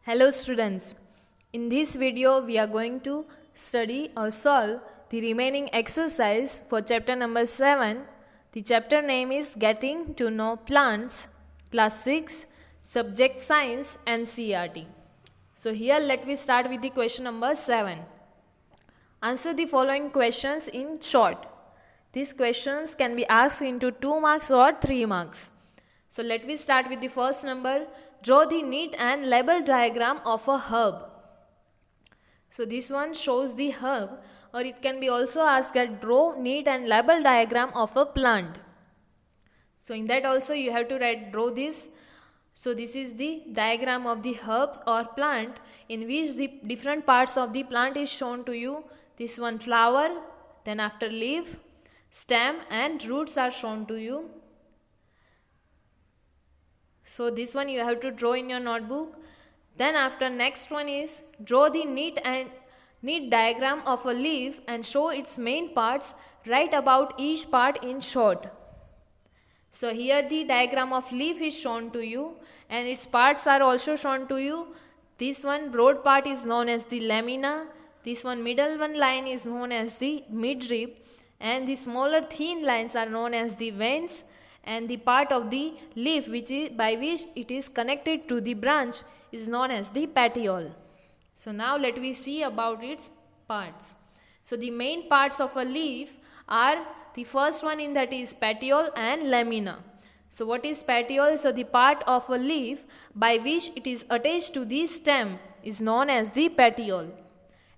Hello students, in this video we are going to study or solve the remaining exercise for chapter number 7. The chapter name is Getting to Know Plants, class 6, subject science and CRT. So here let me start with the question number 7. Answer the following questions in short. These questions can be asked into 2 marks or 3 marks. So let me start with the first number. Draw the neat and label diagram of a herb. So this one shows the herb, or it can be also asked that draw neat and label diagram of a plant. So in that also you have to draw this. So this is the diagram of the herb or plant in which the different parts of the plant is shown to you. This one flower, then after leaf, stem and roots are shown to you. So this one you have to draw in your notebook. Then after next one is draw the neat diagram of a leaf and show its main parts. Write about each part in short. So here the diagram of leaf is shown to you and its parts are also shown to you. This one broad part is known as the lamina. This one middle one line is known as the midrib, and the smaller thin lines are known as the veins, and the part of the leaf by which it is connected to the branch is known as the petiole. So now let me see about its parts. So the main parts of a leaf are, the first one in that is petiole and lamina. So what is petiole? So the part of a leaf by which it is attached to the stem is known as the petiole.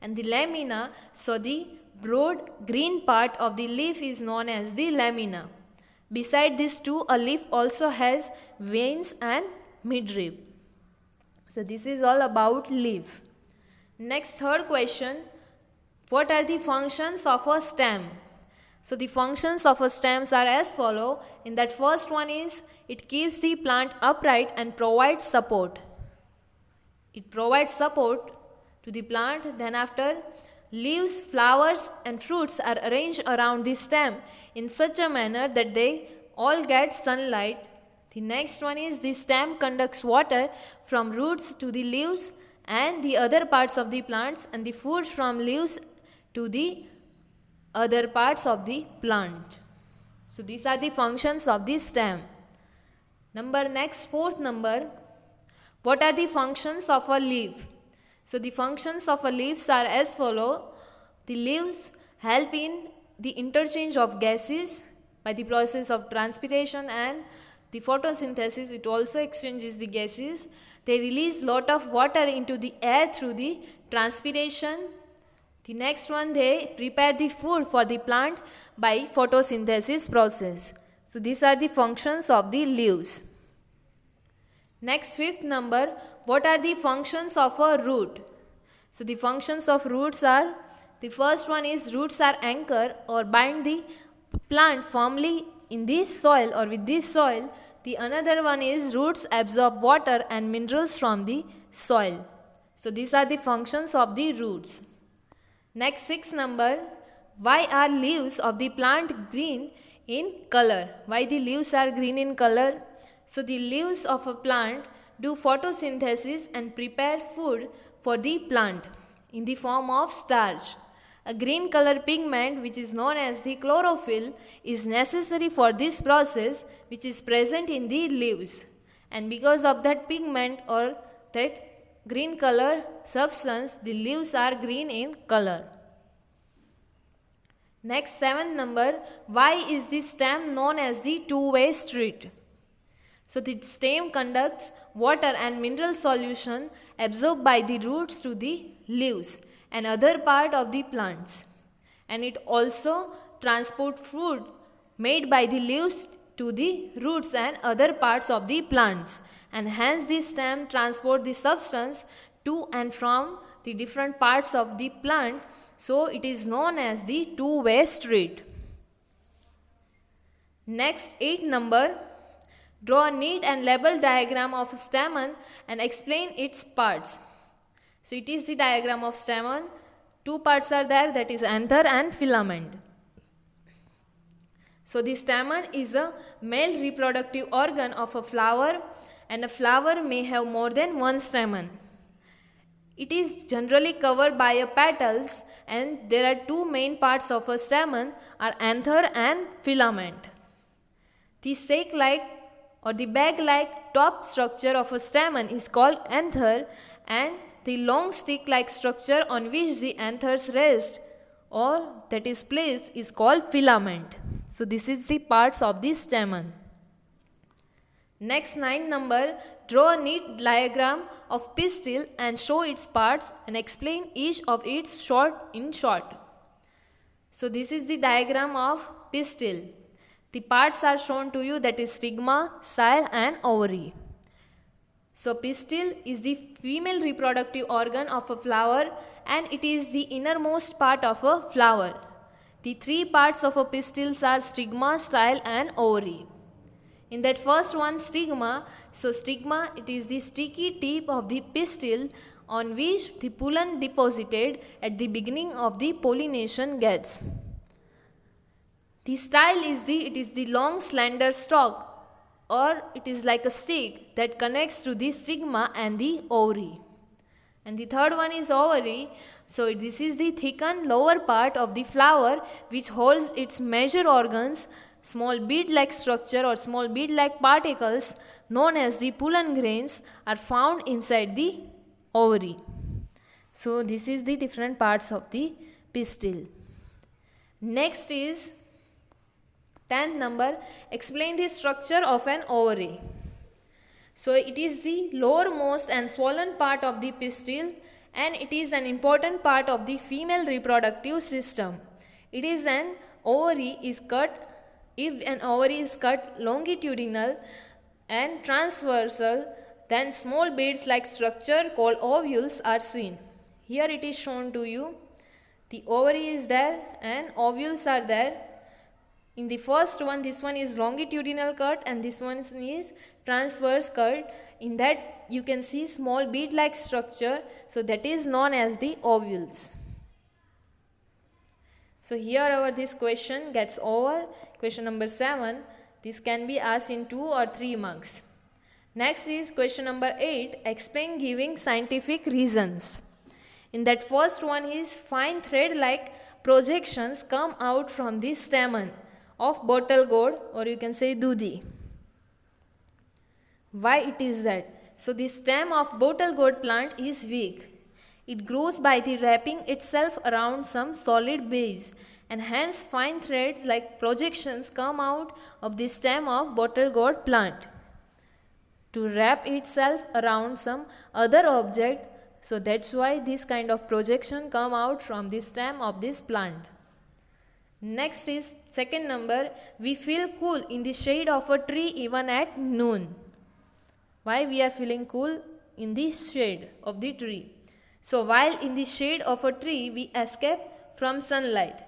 And the lamina, so the broad green part of the leaf is known as the lamina. Beside these two, a leaf also has veins and midrib. So this is all about leaf. Next, third question. What are the functions of a stem? So the functions of a stems are as follow. In that first one is, it keeps the plant upright and provides support. It provides support to the plant. Then after, leaves, flowers and fruits are arranged around the stem in such a manner that they all get sunlight. The next one is, the stem conducts water from roots to the leaves and the other parts of the plants, and the food from leaves to the other parts of the plant. So these are the functions of the stem. Fourth number, what are the functions of a leaf? So the functions of a leaves are as follow. The leaves help in the interchange of gases by the process of transpiration and the photosynthesis. It also exchanges the gases. They release lot of water into the air through the transpiration. The next one, they prepare the food for the plant by photosynthesis process. So these are the functions of the leaves. Next, fifth number, what are the functions of a root? So the functions of roots are, the first one is, roots are anchor or bind the plant firmly in this soil or with this soil. The another one is, roots absorb water and minerals from the soil. So these are the functions of the roots. Next, sixth number, why are leaves of the plant green in color? Why the leaves are green in color? So the leaves of a plant do photosynthesis and prepare food for the plant in the form of starch. A green color pigment, which is known as the chlorophyll, is necessary for this process, which is present in the leaves. And because of that pigment or that green color substance, the leaves are green in color. Next, seventh number, why is the stem known as the two-way street? So the stem conducts water and mineral solution absorbed by the roots to the leaves and other part of the plants. And it also transports food made by the leaves to the roots and other parts of the plants. And hence the stem transport the substance to and from the different parts of the plant. So it is known as the two-way street. Next, 8th number, draw a neat and label diagram of a stamen and explain its parts. So it is the diagram of stamen. Two parts are there, that is anther and filament. So the stamen is a male reproductive organ of a flower, and a flower may have more than one stamen. It is generally covered by a petals, and there are two main parts of a stamen are anther and filament. The sac-like or the bag-like top structure of a stamen is called anther, and the long stick-like structure on which the anthers rest or that is placed is called filament. So this is the parts of the stamen. Next 9 number, draw a neat diagram of pistil and show its parts and explain each of its in short. So this is the diagram of pistil. The parts are shown to you, that is stigma, style and ovary. So pistil is the female reproductive organ of a flower, and it is the innermost part of a flower. The three parts of a pistils are stigma, style and ovary. In that first one, stigma, so stigma, it is the sticky tip of the pistil on which the pollen deposited at the beginning of the pollination gets. The style is the long slender stalk, or it is like a stick that connects to the stigma and the ovary. And the third one is ovary. So this is the thickened lower part of the flower which holds its major organs. Small bead-like structure or small bead-like particles known as the pollen grains are found inside the ovary. So this is the different parts of the pistil. Next is 10th number, explain the structure of an ovary. So it is the lowermost and swollen part of the pistil, and it is an important part of the female reproductive system. It is an ovary is cut. If an ovary is cut longitudinal and transversal, then small beads like structure called ovules are seen. Here it is shown to you. The ovary is there and ovules are there. In the first one, this one is longitudinal cut and this one is transverse cut. In that you can see small bead like structure, so that is known as the ovules. So here this question gets over. Question number 7. This can be asked in 2 or 3 marks. Next is question number 8. Explain giving scientific reasons. In that first one is fine thread like projections come out from the stamen of bottle gourd, or you can say dudi. Why it is that? So the stem of bottle gourd plant is weak. It grows by the wrapping itself around some solid base, and hence fine threads like projections come out of the stem of bottle gourd plant to wrap itself around some other object. So that's why this kind of projection come out from the stem of this plant. Next is second number, we feel cool in the shade of a tree even at noon. Why we are feeling cool in the shade of the tree? So while in the shade of a tree, we escape from sunlight.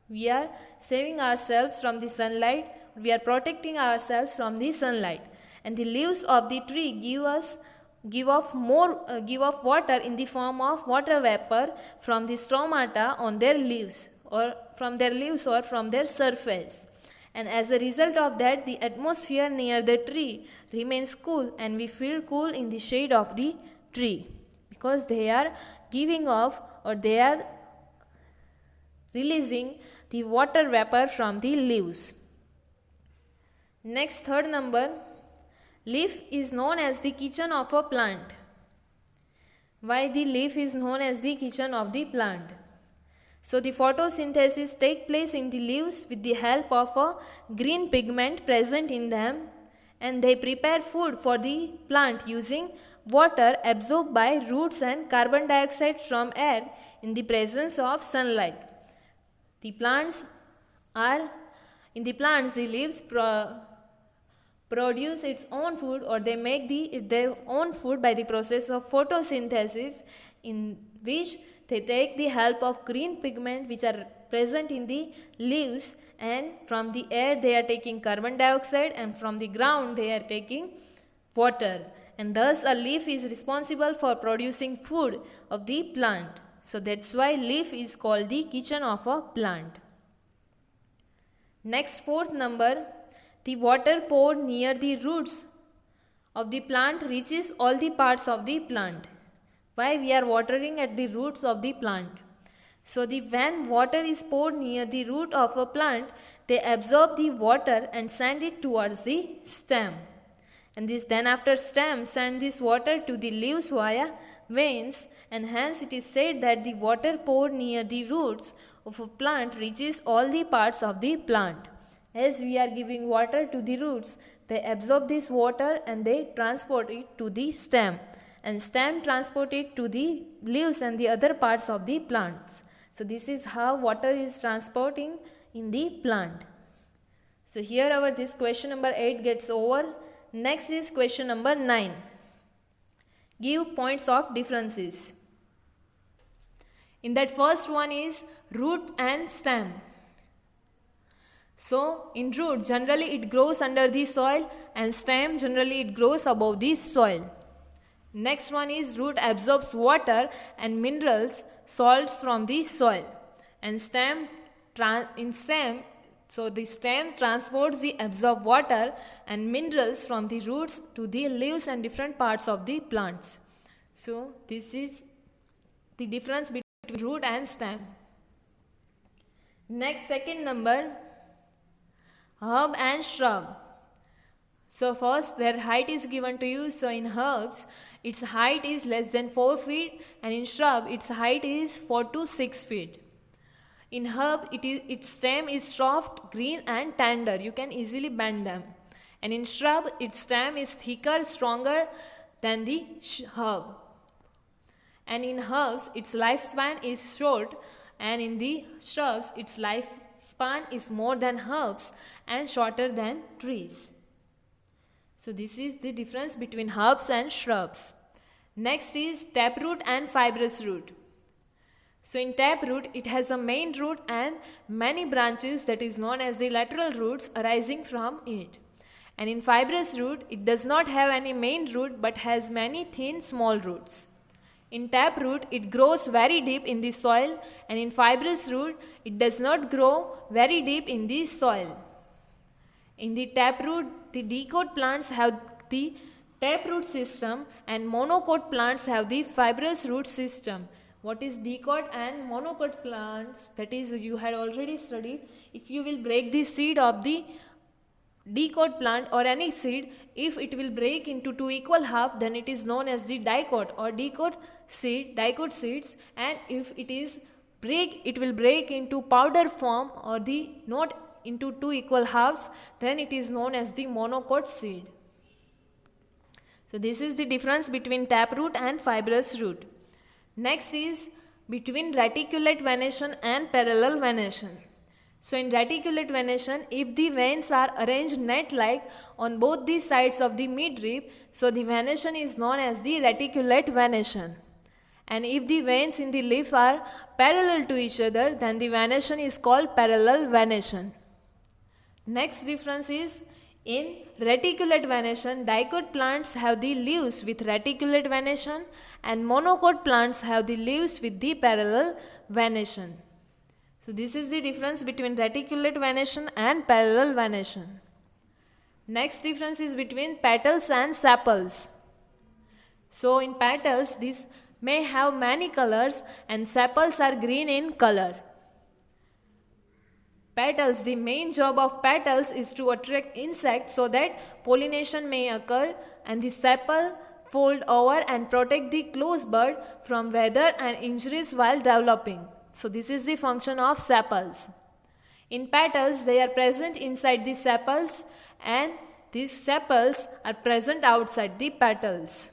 We are saving ourselves from the sunlight. We are protecting ourselves from the sunlight. And the leaves of the tree give off water in the form of water vapor from the stomata on their leaves or from their surface. And as a result of that, the atmosphere near the tree remains cool, and we feel cool in the shade of the tree, because they are giving off or they are releasing the water vapor from the leaves. Next, third number, leaf is known as the kitchen of a plant. Why the leaf is known as the kitchen of the plant? So the photosynthesis takes place in the leaves with the help of a green pigment present in them, and they prepare food for the plant using water absorbed by roots and carbon dioxide from air in the presence of sunlight. The leaves produce its own food, or they make their own food by the process of photosynthesis, in which they take the help of green pigment which are present in the leaves, and from the air they are taking carbon dioxide, and from the ground they are taking water. And thus a leaf is responsible for producing food of the plant. So that's why leaf is called the kitchen of a plant. Next, fourth number, the water poured near the roots of the plant reaches all the parts of the plant. Why we are watering at the roots of the plant? So when water is poured near the root of a plant, they absorb the water and send it towards the stem. And this then after stem send this water to the leaves via veins, and hence it is said that the water poured near the roots of a plant reaches all the parts of the plant. As we are giving water to the roots, they absorb this water and they transport it to the stem, and stem transport it to the leaves and the other parts of the plants. So this is how water is transporting in the plant. So here our this question number 8 gets over. Next is question number 9. Give points of differences. In that first one is root and stem. So in root generally it grows under the soil, and stem generally it grows above the soil. Next one is root absorbs water and minerals, salts from the soil, and the stem transports the absorbed water and minerals from the roots to the leaves and different parts of the plants. So this is the difference between root and stem. Next, second number, herb and shrub. So first their height is given to you. So in herbs its height is less than 4 feet, and in shrub its height is 4 to 6 feet. In herb its stem is soft, green and tender. You can easily bend them. And in shrub its stem is thicker, stronger than the herb. And in herbs its lifespan is short, and in the shrubs its lifespan is more than herbs and shorter than trees. So this is the difference between herbs and shrubs. Next is taproot and fibrous root. So in taproot it has a main root and many branches, that is known as the lateral roots, arising from it. And in fibrous root it does not have any main root but has many thin small roots. In taproot it grows very deep in the soil, and in fibrous root it does not grow very deep in the soil. In the taproot, the dicot plants have the taproot system, and monocot plants have the fibrous root system. What is dicot and monocot plants? That is, you had already studied. If you will break the seed of the dicot plant or any seed, if it will break into two equal half, then it is known as the dicot or dicot seeds. And if it will break into powder form or the not into two equal halves, then it is known as the monocot seed. So this is the difference between taproot and fibrous root. Next is between reticulate venation and parallel venation. So in reticulate venation, if the veins are arranged net-like on both the sides of the midrib, so the venation is known as the reticulate venation. And if the veins in the leaf are parallel to each other, then the venation is called parallel venation. Next difference is, in reticulate venation, dicot plants have the leaves with reticulate venation, and monocot plants have the leaves with the parallel venation. So this is the difference between reticulate venation and parallel venation. Next difference is between petals and sepals. So in petals, these may have many colors, and sepals are green in color. Petals, the main job of petals is to attract insects so that pollination may occur, and the sepal fold over and protect the close bud from weather and injuries while developing. So this is the function of sepals. In petals, they are present inside the sepals, and these sepals are present outside the petals.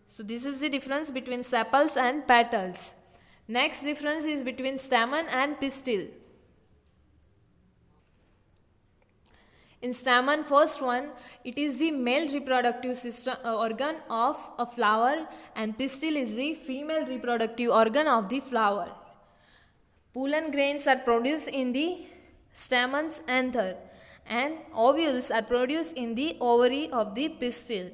So this is the difference between sepals and petals. Next difference is between stamen and pistil. In stamen, first one, it is the male reproductive system organ of a flower, and pistil is the female reproductive organ of the flower. Pollen grains are produced in the stamen's anther, and ovules are produced in the ovary of the pistil.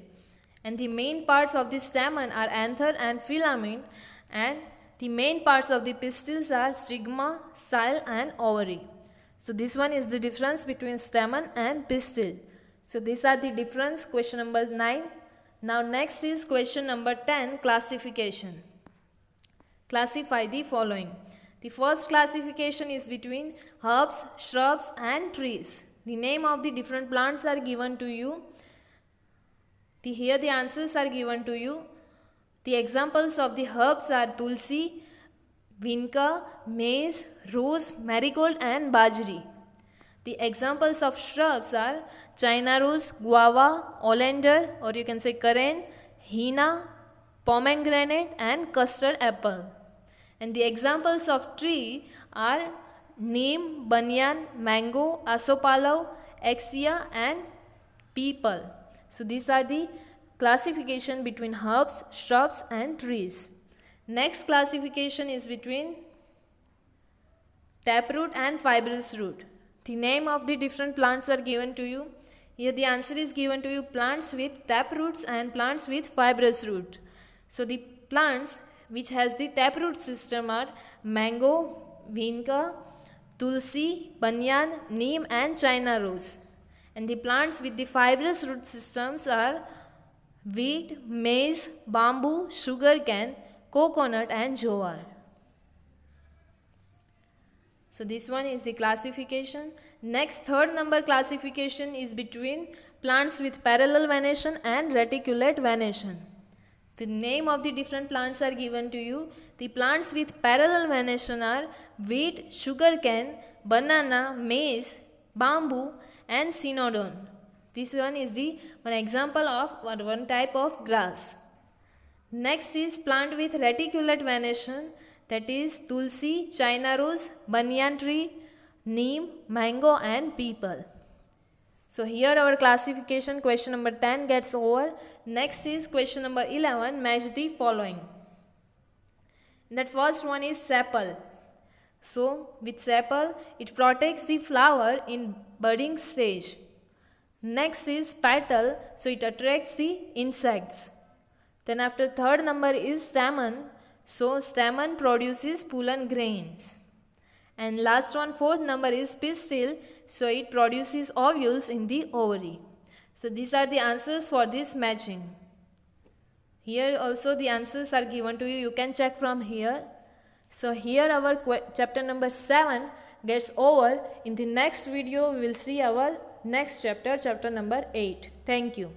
And the main parts of the stamen are anther and filament, and the main parts of the pistils are stigma, style and ovary. So this one is the difference between stamen and pistil. So these are the difference, question number 9. Now next is question number 10, classification. Classify the following. The first classification is between herbs, shrubs and trees. The name of the different plants are given to you. Here the answers are given to you. The examples of the herbs are tulsi, vinca, maize, rose, marigold and bajri. The examples of shrubs are China rose, guava, oleander or you can say curran, henna, pomegranate and custard apple. And the examples of tree are neem, banyan, mango, asopalao, axia and peepal. So these are the classification between herbs, shrubs and trees. Next classification is between taproot and fibrous root. The name of the different plants are given to you. Here the answer is given to you, plants with taproots and plants with fibrous root. So the plants which has the taproot system are mango, vinca, tulsi, banyan, neem and China rose. And the plants with the fibrous root systems are wheat, maize, bamboo, sugarcane, coconut and jowar. So this one is the classification. Next, third number classification is between plants with parallel venation and reticulate venation. The name of the different plants are given to you. The plants with parallel venation are wheat, sugarcane, banana, maize, bamboo and cynodon. This one is the one example of one type of grass. Next is plant with reticulate venation, that is tulsi, China rose, banyan tree, neem, mango and peepal. So here our classification question number 10 gets over. Next is question number 11, match the following. That first one is sepal. So with sepal, it protects the flower in budding stage. Next is petal, so it attracts the insects. Then after third number is stamen, so stamen produces pollen grains. And last one, fourth number is pistil, so it produces ovules in the ovary. So these are the answers for this matching. Here also the answers are given to you. You can check from here. So here our chapter number 7 gets over. In the next video we will see our next chapter, chapter number 8. Thank you.